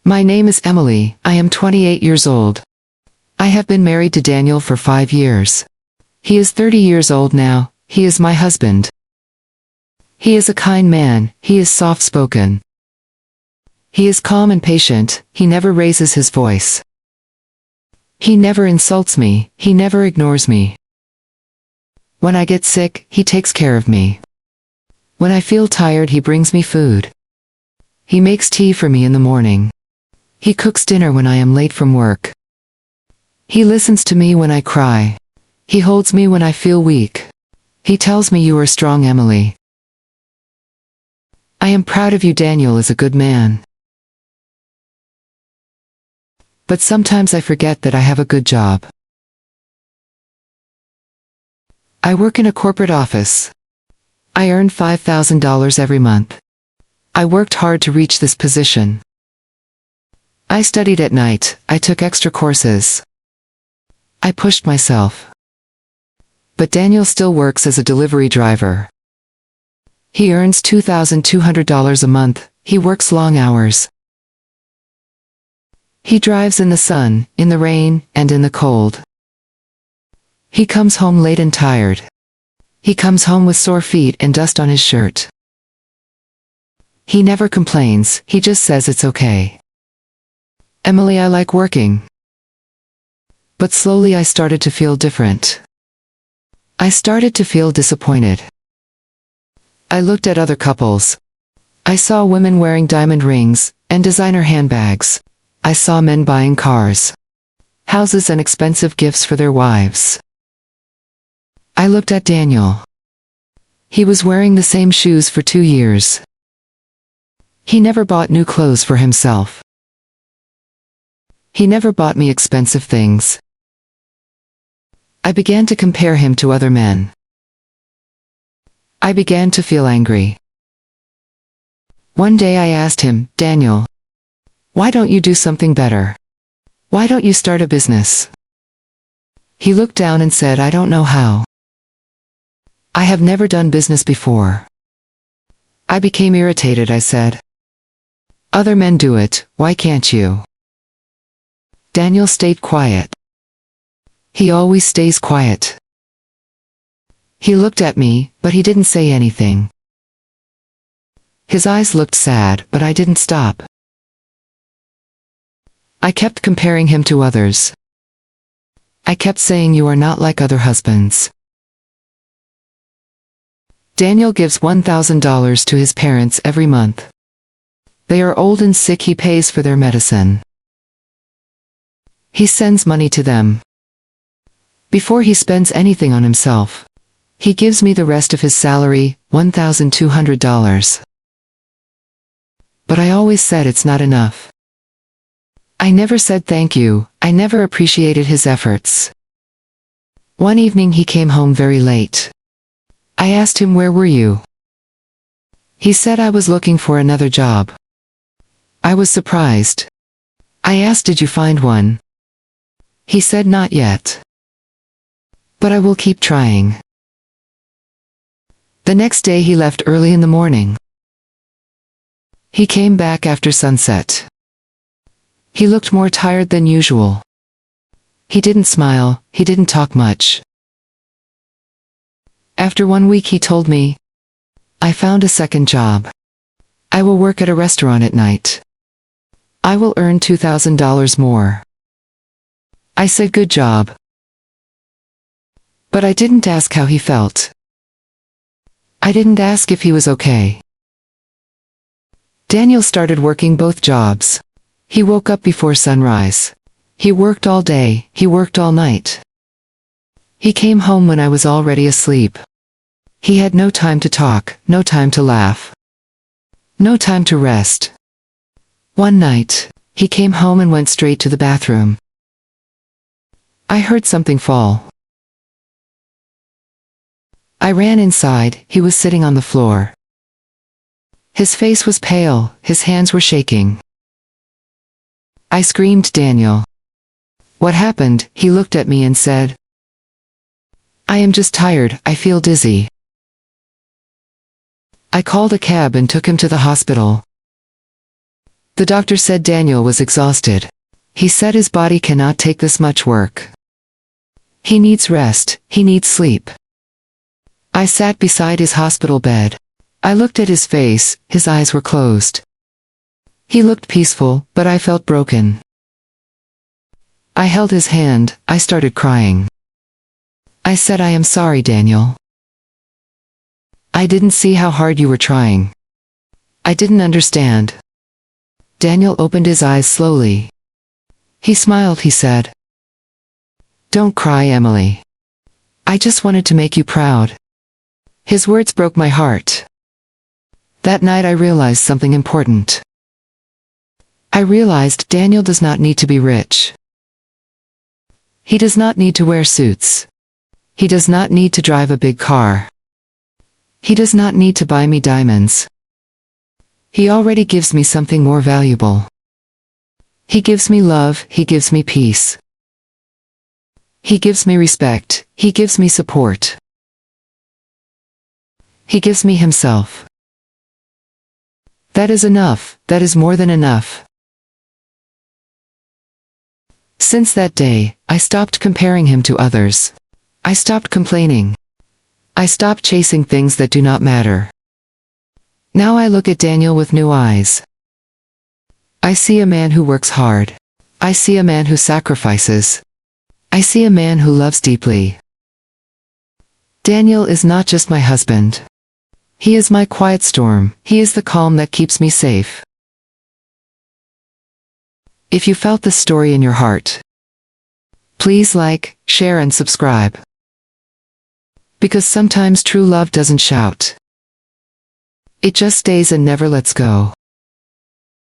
My name is Emily, I am 28 years old. I have been married to Daniel for 5 years. He is 30 years old now, he is my husband. He is a kind man, he is soft-spoken. He is calm and patient, he never raises his voice. He never insults me, he never ignores me. When I get sick, he takes care of me. When I feel tired, he brings me food. He makes tea for me in the morning. He cooks dinner when I am late from work. He listens to me when I cry. He holds me when I feel weak. He tells me you are strong, Emily. I am proud of you. Daniel is a good man. But sometimes I forget that I have a good job. I work in a corporate office. I earn $5,000 every month. I worked hard to reach this position. I studied at night, I took extra courses. I pushed myself. But Daniel still works as a delivery driver. He earns $2,200 a month, he works long hours. He drives in the sun, in the rain, and in the cold. He comes home late and tired. He comes home with sore feet and dust on his shirt. He never complains, he just says it's okay. Emily, I like working. But slowly I started to feel different. I started to feel disappointed. I looked at other couples. I saw women wearing diamond rings and designer handbags. I saw men buying cars, houses, and expensive gifts for their wives. I looked at Daniel. He was wearing the same shoes for 2 years. He never bought new clothes for himself. He never bought me expensive things. I began to compare him to other men. I began to feel angry. One day I asked him, Daniel, why don't you do something better? Why don't you start a business? He looked down and said, I don't know how. I have never done business before. I became irritated. I said, other men do it, why can't you? Daniel stayed quiet. He always stays quiet. He looked at me, but he didn't say anything. His eyes looked sad, but I didn't stop. I kept comparing him to others. I kept saying, you are not like other husbands. Daniel gives $1,000 to his parents every month. They are old and sick. He pays for their medicine. He sends money to them. Before he spends anything on himself, he gives me the rest of his salary, $1,200. But I always said it's not enough. I never said thank you, I never appreciated his efforts. One evening he came home very late. I asked him, where were you? He said, I was looking for another job. I was surprised. I asked, did you find one? He said, not yet. But I will keep trying. The next day he left early in the morning. He came back after sunset. He looked more tired than usual. He didn't smile, he didn't talk much. After 1 week he told me, I found a second job. I will work at a restaurant at night. I will earn $2,000 more. I said, good job. But I didn't ask how he felt. I didn't ask if he was okay. Daniel started working both jobs. He woke up before sunrise. He worked all day, he worked all night. He came home when I was already asleep. He had no time to talk, no time to laugh. No time to rest. One night, he came home and went straight to the bathroom. I heard something fall. I ran inside, he was sitting on the floor. His face was pale, his hands were shaking. I screamed, Daniel. What happened? He looked at me and said, I am just tired, I feel dizzy. I called a cab and took him to the hospital. The doctor said Daniel was exhausted. He said his body cannot take this much work. He needs rest, he needs sleep. I sat beside his hospital bed. I looked at his face, his eyes were closed. He looked peaceful, but I felt broken. I held his hand, I started crying. I said, I am sorry, Daniel. I didn't see how hard you were trying. I didn't understand. Daniel opened his eyes slowly. He smiled, he said. Don't cry, Emily. I just wanted to make you proud. His words broke my heart. That night I realized something important. I realized Daniel does not need to be rich. He does not need to wear suits. He does not need to drive a big car. He does not need to buy me diamonds. He already gives me something more valuable. He gives me love, he gives me peace. He gives me respect, he gives me support. He gives me himself. That is enough, that is more than enough. Since that day, I stopped comparing him to others. I stopped complaining. I stopped chasing things that do not matter. Now I look at Daniel with new eyes. I see a man who works hard. I see a man who sacrifices. I see a man who loves deeply. Daniel is not just my husband. He is my quiet storm, he is the calm that keeps me safe. If you felt this story in your heart, please like, share and subscribe. Because sometimes true love doesn't shout. It just stays and never lets go.